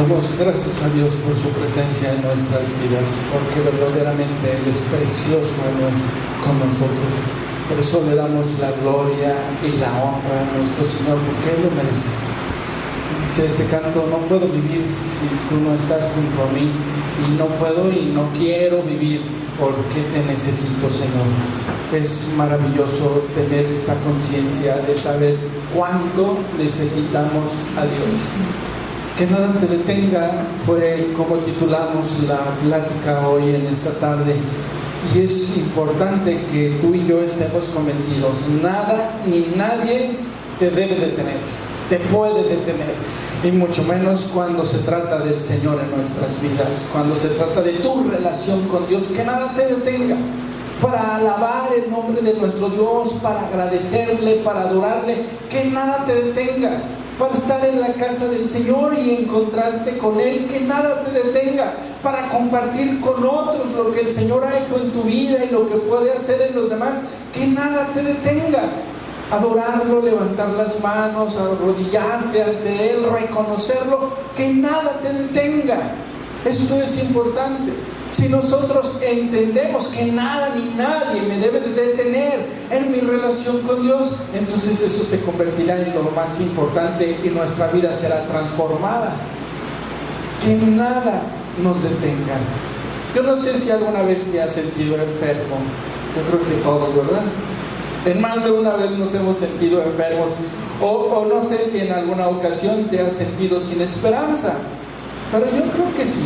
Damos gracias a Dios por su presencia en nuestras vidas, porque verdaderamente Él es precioso con nosotros. Por eso le damos la gloria y la honra a nuestro Señor, porque Él lo merece. Dice este canto: no puedo vivir si tú no estás junto a mí, y no puedo y no quiero vivir porque te necesito, Señor. Es maravilloso tener esta conciencia de saber cuánto necesitamos a Dios. Que nada te detenga fue como titulamos la plática hoy en esta tarde, y es importante que tú y yo estemos convencidos: nada ni nadie te debe detener, te puede detener, y mucho menos cuando se trata del Señor en nuestras vidas, cuando se trata de tu relación con Dios. Que nada te detenga para alabar el nombre de nuestro Dios, para agradecerle, para adorarle. Que nada te detenga para estar en la casa del Señor y encontrarte con Él. Que nada te detenga para compartir con otros lo que el Señor ha hecho en tu vida y lo que puede hacer en los demás. Que nada te detenga. Adorarlo, levantar las manos, arrodillarte ante Él, reconocerlo. Que nada te detenga. Esto es importante. Si nosotros entendemos que nada ni nadie me debe de detener en mi relación con Dios, entonces eso se convertirá en lo más importante y nuestra vida será transformada. Que nada nos detenga. Yo no sé si alguna vez te has sentido enfermo. Yo creo que todos, ¿verdad? En más de una vez nos hemos sentido enfermos. O no sé si en alguna ocasión te has sentido sin esperanza. Pero yo creo que sí.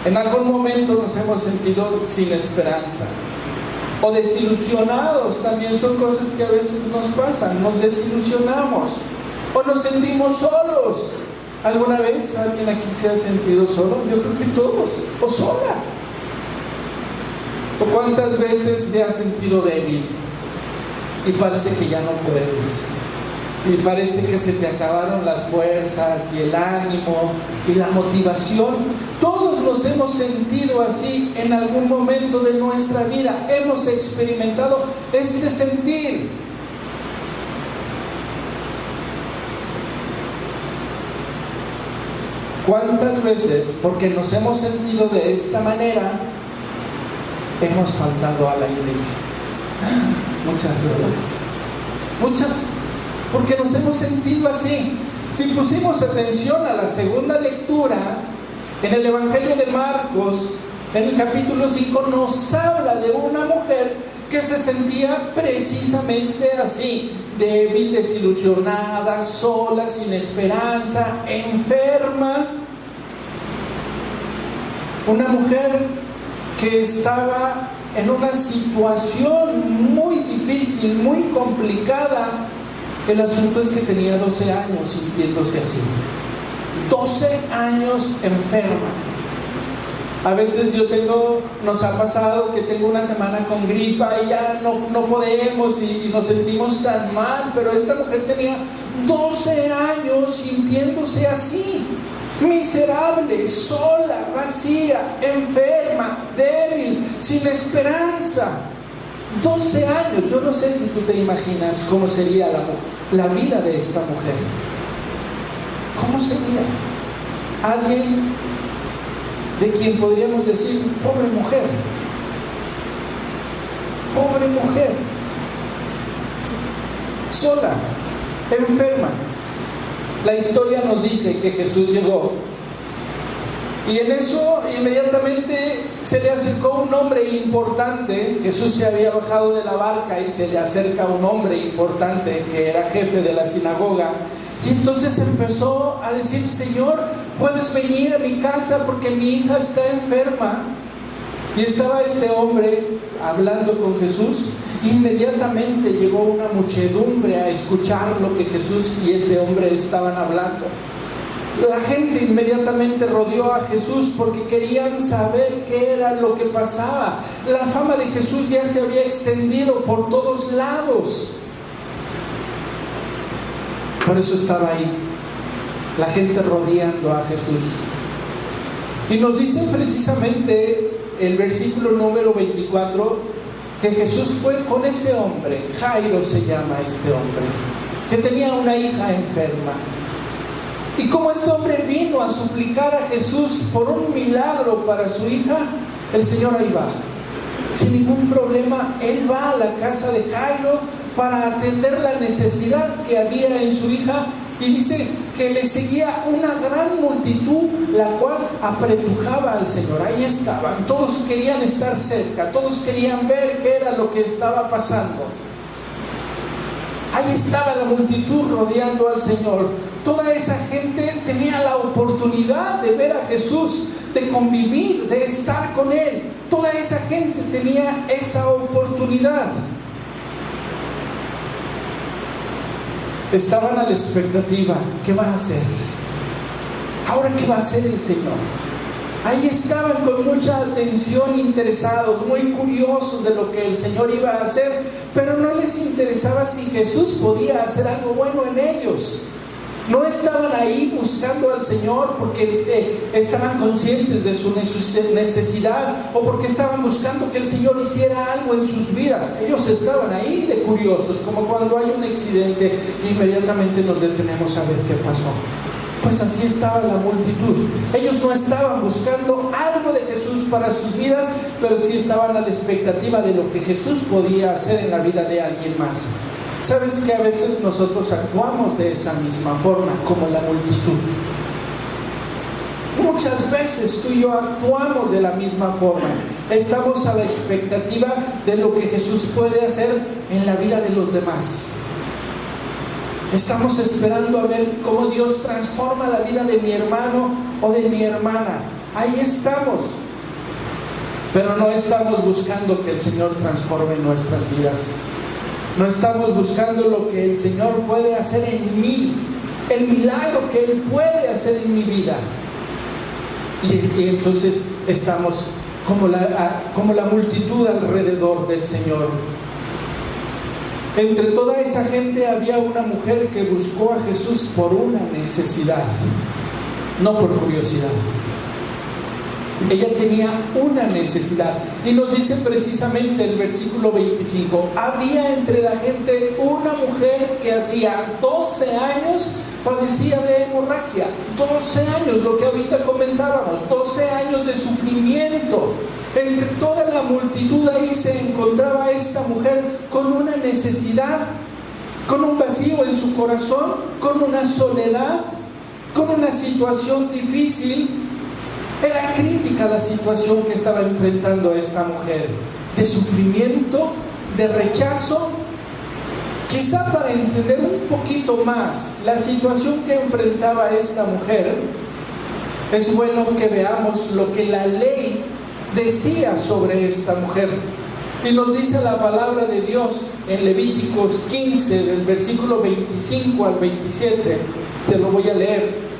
En algún momento nos hemos sentido sin esperanza o desilusionados. También son cosas que a veces nos pasan. Nos desilusionamos o nos sentimos solos. ¿Alguna vez alguien aquí se ha sentido solo? Yo creo que todos. O sola. ¿O cuántas veces te has sentido débil y parece que ya no puedes? Y parece que se te acabaron las fuerzas y el ánimo y la motivación. Todos nos hemos sentido así en algún momento de nuestra vida. Hemos experimentado este sentir. ¿Cuántas veces, porque nos hemos sentido de esta manera, hemos faltado a la iglesia? Muchas, ¿verdad? Muchas. Porque nos hemos sentido así. Si pusimos atención a la segunda lectura, en el Evangelio de Marcos, en el capítulo 5, nos habla de una mujer que se sentía precisamente así: débil, desilusionada, sola, sin esperanza, enferma. Una mujer que estaba en una situación muy difícil, muy complicada. El asunto es que tenía 12 años sintiéndose así. 12 años enferma. A veces nos ha pasado que tengo una semana con gripa y ya no podemos y nos sentimos tan mal, pero esta mujer tenía 12 años sintiéndose así, miserable, sola, vacía, enferma, débil, sin esperanza. 12 años. Yo no sé si tú te imaginas cómo sería la vida de esta mujer. ¿Cómo sería? Alguien de quien podríamos decir: pobre mujer. Pobre mujer. Sola, enferma. La historia nos dice que Jesús llegó. Y en eso inmediatamente se le acercó un hombre importante. Jesús se había bajado de la barca y se le acerca un hombre importante que era jefe de la sinagoga. Y entonces empezó a decir: Señor, ¿puedes venir a mi casa porque mi hija está enferma? Y estaba este hombre hablando con Jesús. Inmediatamente llegó una muchedumbre a escuchar lo que Jesús y este hombre estaban hablando. La gente inmediatamente rodeó a Jesús porque querían saber qué era lo que pasaba. La fama de Jesús ya se había extendido por todos lados. Por eso estaba ahí, la gente rodeando a Jesús. Y nos dice precisamente el versículo número 24 que Jesús fue con ese hombre. Jairo se llama este hombre, que tenía una hija enferma. Y como este hombre vino a suplicar a Jesús por un milagro para su hija, el Señor ahí va. Sin ningún problema, Él va a la casa de Jairo para atender la necesidad que había en su hija. Y dice que le seguía una gran multitud, la cual apretujaba al Señor. Ahí estaban, todos querían estar cerca, todos querían ver qué era lo que estaba pasando. Ahí estaba la multitud rodeando al Señor. Toda esa gente tenía la oportunidad de ver a Jesús, de convivir, de estar con Él. Toda esa gente tenía esa oportunidad. Estaban a la expectativa. ¿Qué va a hacer? ¿Ahora qué va a hacer el Señor? Ahí estaban con mucha atención, interesados, muy curiosos de lo que el Señor iba a hacer, pero no les interesaba si Jesús podía hacer algo bueno en ellos. No estaban ahí buscando al Señor porque estaban conscientes de su necesidad o porque estaban buscando que el Señor hiciera algo en sus vidas. Ellos estaban ahí de curiosos, como cuando hay un accidente, inmediatamente nos detenemos a ver qué pasó. Pues así estaba la multitud. Ellos no estaban buscando algo de Jesús para sus vidas, pero sí estaban a la expectativa de lo que Jesús podía hacer en la vida de alguien más. ¿Sabes que a veces nosotros actuamos de esa misma forma, como la multitud? Muchas veces tú y yo actuamos de la misma forma. Estamos a la expectativa de lo que Jesús puede hacer en la vida de los demás. Estamos esperando a ver cómo Dios transforma la vida de mi hermano o de mi hermana. Ahí estamos. Pero no estamos buscando que el Señor transforme nuestras vidas. No estamos buscando lo que el Señor puede hacer en mí, el milagro que Él puede hacer en mi vida. Y entonces estamos como la multitud alrededor del Señor. Entre toda esa gente había una mujer que buscó a Jesús por una necesidad, no por curiosidad. Ella tenía una necesidad. Y nos dice precisamente el versículo 25: había entre la gente una mujer que hacía 12 años padecía de hemorragia. 12 años, lo que ahorita comentábamos, 12 años de sufrimiento. Entre toda la multitud ahí se encontraba esta mujer con una necesidad, con un vacío en su corazón, con una soledad, con una situación difícil. Era crítica la situación que estaba enfrentando esta mujer, de sufrimiento, de rechazo. Quizá para entender un poquito más la situación que enfrentaba esta mujer, es bueno que veamos lo que la ley decía sobre esta mujer. Y nos dice la palabra de Dios en Levíticos 15, del versículo 25 al 27, se lo voy a leer.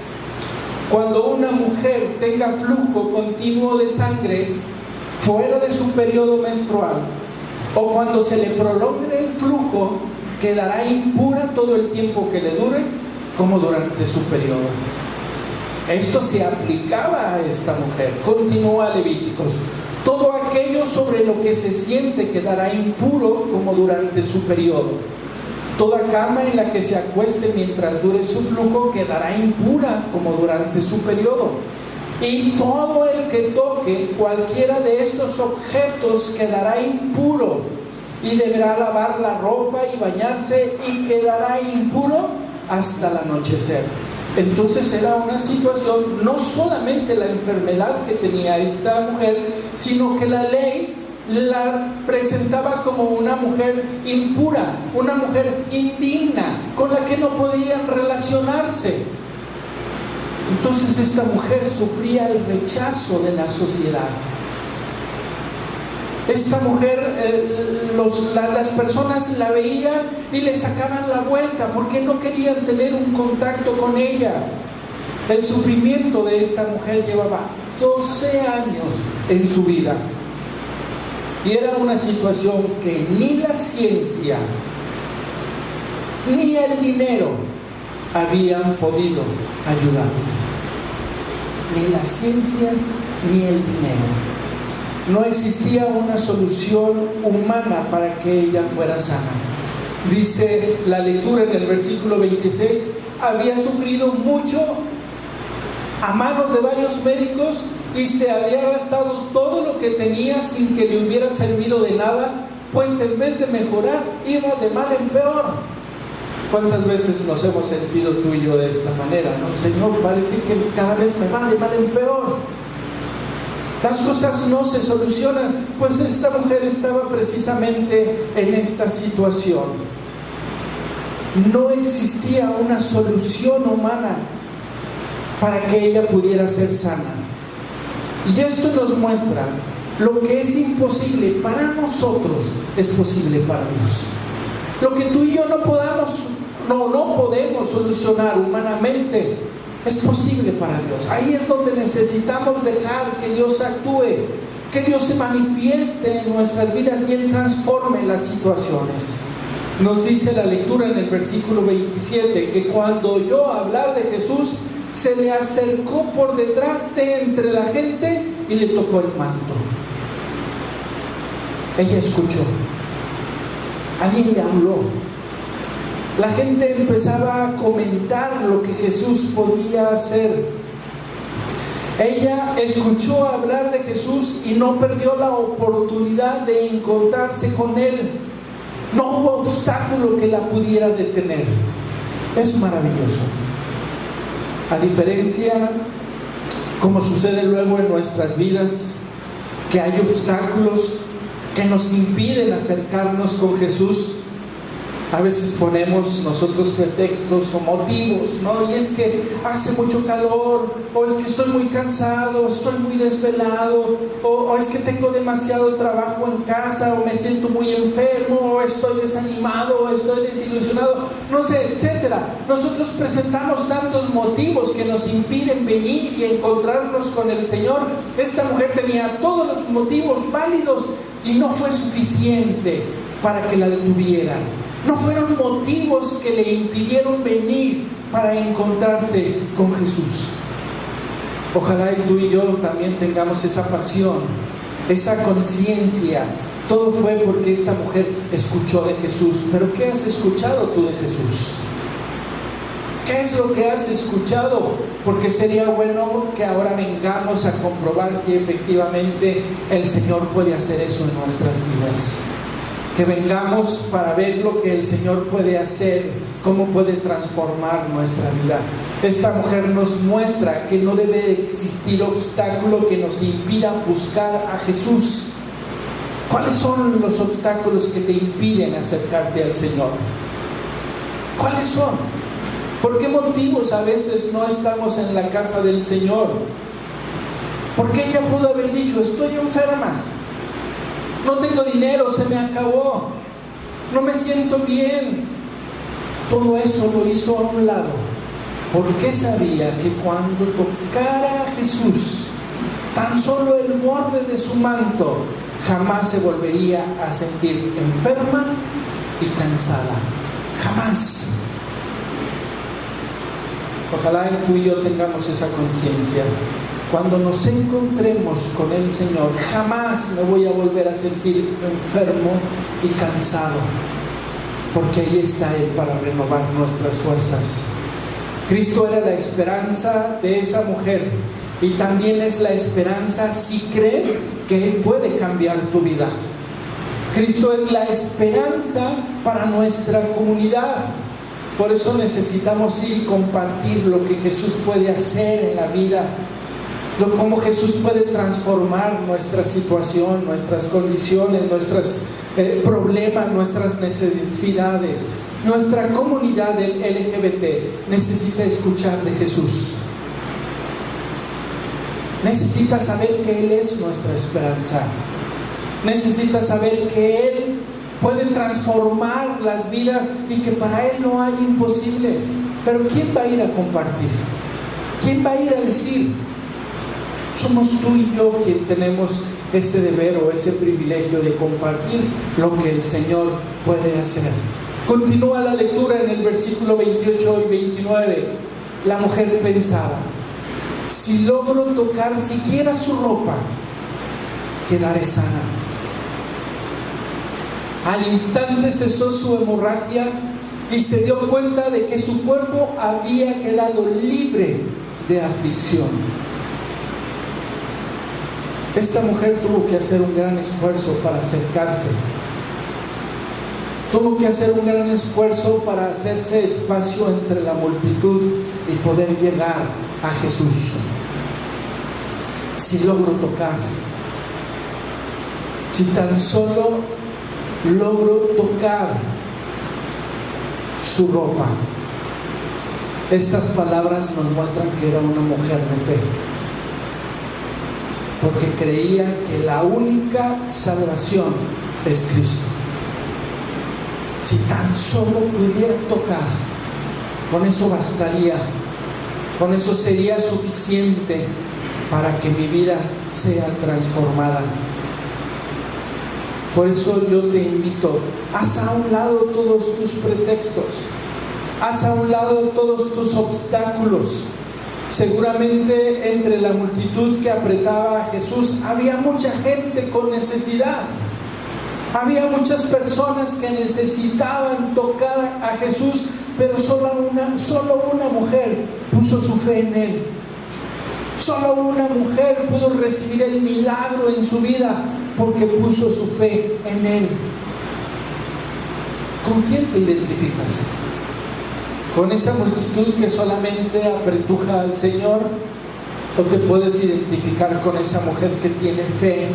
Cuando una mujer tenga flujo continuo de sangre fuera de su periodo menstrual, o cuando se le prolongue el flujo, quedará impura todo el tiempo que le dure, como durante su periodo. Esto se aplicaba a esta mujer. Continúa Levíticos: todo aquello sobre lo que se siente quedará impuro como durante su periodo. Toda cama en la que se acueste mientras dure su flujo quedará impura como durante su periodo. Y todo el que toque cualquiera de estos objetos quedará impuro, y deberá lavar la ropa y bañarse, y quedará impuro hasta el anochecer. Entonces era una situación, no solamente la enfermedad que tenía esta mujer, sino que la ley la presentaba como una mujer impura, una mujer indigna, con la que no podían relacionarse. Entonces esta mujer sufría el rechazo de la sociedad. Esta mujer, las personas la veían y le sacaban la vuelta porque no querían tener un contacto con ella. El sufrimiento de esta mujer llevaba 12 años en su vida. Y era una situación que ni la ciencia ni el dinero habían podido ayudar. Ni la ciencia ni el dinero. No existía una solución humana para que ella fuera sana. Dice la lectura en el versículo 26, había sufrido mucho a manos de varios médicos y se había gastado todo lo que tenía sin que le hubiera servido de nada, pues en vez de mejorar, iba de mal en peor. ¿Cuántas veces nos hemos sentido tú y yo de esta manera, no? Señor, parece que cada vez me va de mal en peor. Las cosas no se solucionan. Pues esta mujer estaba precisamente en esta situación. No existía una solución humana para que ella pudiera ser sana. Y esto nos muestra lo que es imposible para nosotros es posible para Dios. Lo que tú y yo no podemos solucionar humanamente es posible para Dios. Ahí es donde necesitamos dejar que Dios actúe, que Dios se manifieste en nuestras vidas y Él transforme las situaciones. Nos dice la lectura en el versículo 27 que cuando oyó hablar de Jesús, se le acercó por detrás de entre la gente y le tocó el manto. Ella escuchó. Alguien le habló. La gente empezaba a comentar lo que Jesús podía hacer. Ella escuchó hablar de Jesús y no perdió la oportunidad de encontrarse con Él. No hubo obstáculo que la pudiera detener. Es maravilloso. A diferencia, como sucede luego en nuestras vidas, que hay obstáculos que nos impiden acercarnos con Jesús. A veces ponemos nosotros pretextos o motivos, ¿no? Y es que hace mucho calor, o es que estoy muy cansado, o estoy muy desvelado, o es que tengo demasiado trabajo en casa, o me siento muy enfermo, o estoy desanimado, o estoy desilusionado, no sé, etcétera. Nosotros presentamos tantos motivos que nos impiden venir y encontrarnos con el Señor. Esta mujer tenía todos los motivos válidos y no fue suficiente para que la detuvieran. No fueron motivos que le impidieron venir para encontrarse con Jesús. Ojalá y tú y yo también tengamos esa pasión, esa conciencia. Todo fue porque esta mujer escuchó de Jesús. ¿Pero qué has escuchado tú de Jesús? ¿Qué es lo que has escuchado? Porque sería bueno que ahora vengamos a comprobar si efectivamente el Señor puede hacer eso en nuestras vidas. Que vengamos para ver lo que el Señor puede hacer, cómo puede transformar nuestra vida. Esta mujer nos muestra que no debe existir obstáculo que nos impida buscar a Jesús. ¿Cuáles son los obstáculos que te impiden acercarte al Señor? ¿Cuáles son? ¿Por qué motivos a veces no estamos en la casa del Señor? Porque ella pudo haber dicho, estoy enferma. No tengo dinero, se me acabó. No me siento bien. Todo eso lo hizo a un lado, porque sabía que cuando tocara a Jesús, tan solo el borde de su manto, jamás se volvería a sentir enferma y cansada. Jamás. Ojalá tú y yo tengamos esa conciencia. Cuando nos encontremos con el Señor, jamás me voy a volver a sentir enfermo y cansado, porque ahí está Él para renovar nuestras fuerzas. Cristo era la esperanza de esa mujer y también es la esperanza si crees que Él puede cambiar tu vida. Cristo es la esperanza para nuestra comunidad. Por eso necesitamos ir y compartir lo que Jesús puede hacer en la vida, cómo Jesús puede transformar nuestra situación, nuestras condiciones, nuestros problemas, nuestras necesidades. Nuestra comunidad del LGBT necesita escuchar de Jesús. Necesita saber que Él es nuestra esperanza. Necesita saber que Él puede transformar las vidas y que para Él no hay imposibles. Pero ¿quién va a ir a compartir? ¿Quién va a ir a decir? Somos tú y yo quien tenemos ese deber o ese privilegio de compartir lo que el Señor puede hacer. Continúa la lectura en el versículo 28 y 29. La mujer pensaba, si logro tocar siquiera su ropa, quedaré sana. Al instante cesó su hemorragia y se dio cuenta de que su cuerpo había quedado libre de aflicción. Esta mujer tuvo que hacer un gran esfuerzo para acercarse. Tuvo que hacer un gran esfuerzo para hacerse espacio entre la multitud y poder llegar a Jesús. Si logro tocar, si tan solo logro tocar su ropa. Estas palabras nos muestran que era una mujer de fe, porque creía que la única salvación es Cristo. Si tan solo pudiera tocar, con eso bastaría, con eso sería suficiente para que mi vida sea transformada. Por eso yo te invito, haz a un lado todos tus pretextos, haz a un lado todos tus obstáculos. Seguramente entre la multitud que apretaba a Jesús había mucha gente con necesidad. Había muchas personas que necesitaban tocar a Jesús, pero solo una mujer puso su fe en Él. Solo una mujer pudo recibir el milagro en su vida porque puso su fe en Él. ¿Con quién te identificas? ¿Con esa multitud que solamente apretuja al Señor? ¿O te puedes identificar con esa mujer que tiene fe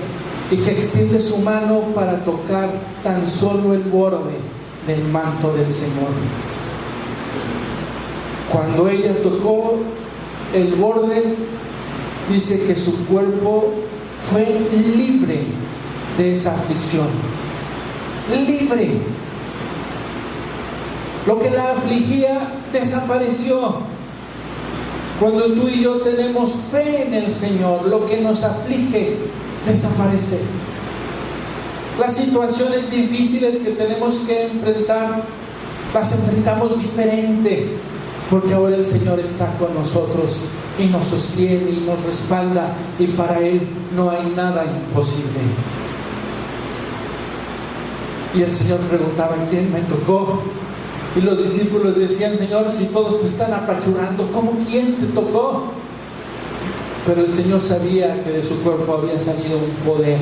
y que extiende su mano para tocar tan solo el borde del manto del Señor? Cuando ella tocó el borde, dice que su cuerpo fue libre de esa aflicción. Libre. Lo que la afligía desapareció. Cuando tú y yo tenemos fe en el Señor, lo que nos aflige desaparece. Las situaciones difíciles que tenemos que enfrentar, las enfrentamos diferente, porque ahora el Señor está con nosotros y nos sostiene y nos respalda, y para Él no hay nada imposible. Y el Señor preguntaba: ¿quién me tocó? Y los discípulos decían: Señor, si todos te están apachurrando, ¿cómo quién te tocó? Pero el Señor sabía que de su cuerpo había salido un poder.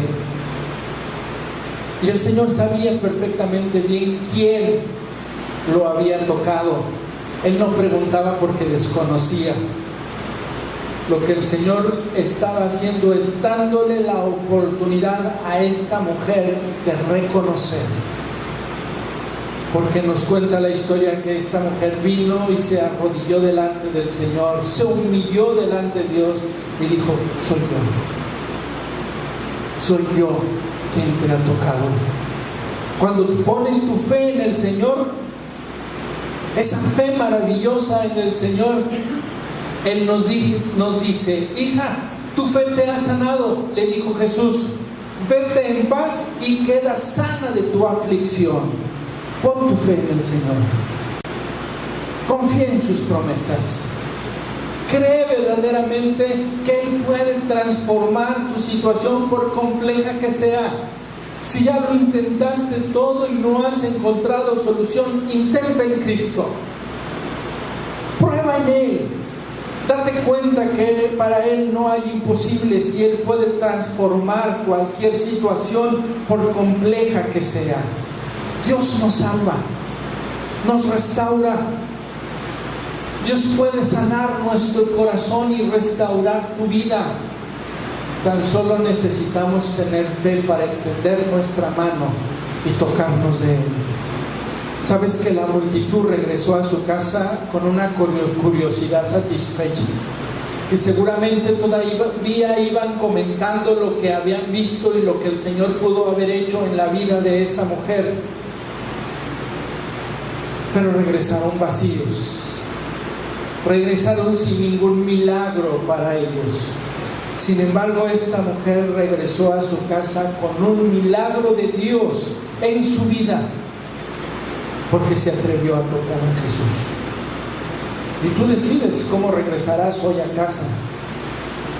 Y el Señor sabía perfectamente bien quién lo había tocado. Él no preguntaba porque desconocía. Lo que el Señor estaba haciendo es dándole la oportunidad a esta mujer de reconocer. Porque nos cuenta la historia que esta mujer vino y se arrodilló delante del Señor, se humilló delante de Dios y dijo: soy yo quien te ha tocado. Cuando tú pones tu fe en el Señor, esa fe maravillosa en el Señor, Él nos dice: hija, tu fe te ha sanado, le dijo Jesús, vete en paz y queda sana de tu aflicción. Pon tu fe en el Señor, confía en sus promesas, cree verdaderamente que Él puede transformar tu situación por compleja que sea. Si ya lo intentaste todo y no has encontrado solución, intenta en Cristo, prueba en Él, date cuenta que para Él no hay imposibles y Él puede transformar cualquier situación por compleja que sea. Dios nos salva, nos restaura. Dios puede sanar nuestro corazón y restaurar tu vida. Tan solo necesitamos tener fe para extender nuestra mano y tocarnos de Él. Sabes que la multitud regresó a su casa con una curiosidad satisfecha. Y seguramente todavía iban comentando lo que habían visto y lo que el Señor pudo haber hecho en la vida de esa mujer. Pero regresaron vacíos, regresaron sin ningún milagro para ellos. Sin embargo, esta mujer regresó a su casa con un milagro de Dios en su vida, porque se atrevió a tocar a Jesús. Y tú decides cómo regresarás hoy a casa,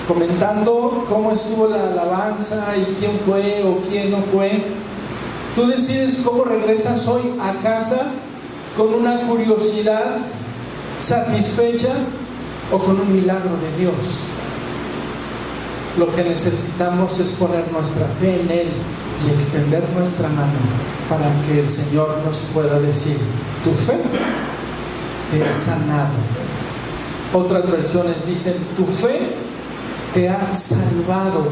comentando cómo estuvo la alabanza y quién fue o quién no fue, Tú decides cómo regresas hoy a casa, con una curiosidad satisfecha o con un milagro de Dios. Lo que necesitamos es poner nuestra fe en Él y extender nuestra mano para que el Señor nos pueda decir: tu fe te ha sanado. Otras versiones dicen: tu fe te ha salvado.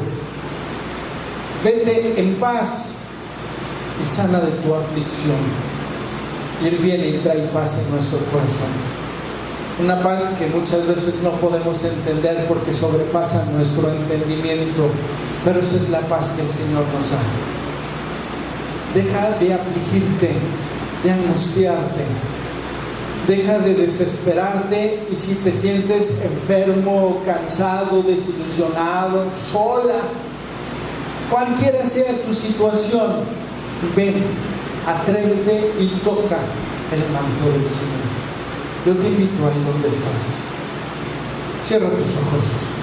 Vete en paz y sana de tu aflicción. Y Él viene y trae paz en nuestro corazón. Una paz que muchas veces no podemos entender porque sobrepasa nuestro entendimiento, pero esa es la paz que el Señor nos da. Deja de afligirte, de angustiarte, deja de desesperarte, y si te sientes enfermo, cansado, desilusionado, sola, cualquiera sea tu situación, ven, atrévete y toca el manto del Señor. Yo te invito ahí donde estás. Cierra tus ojos.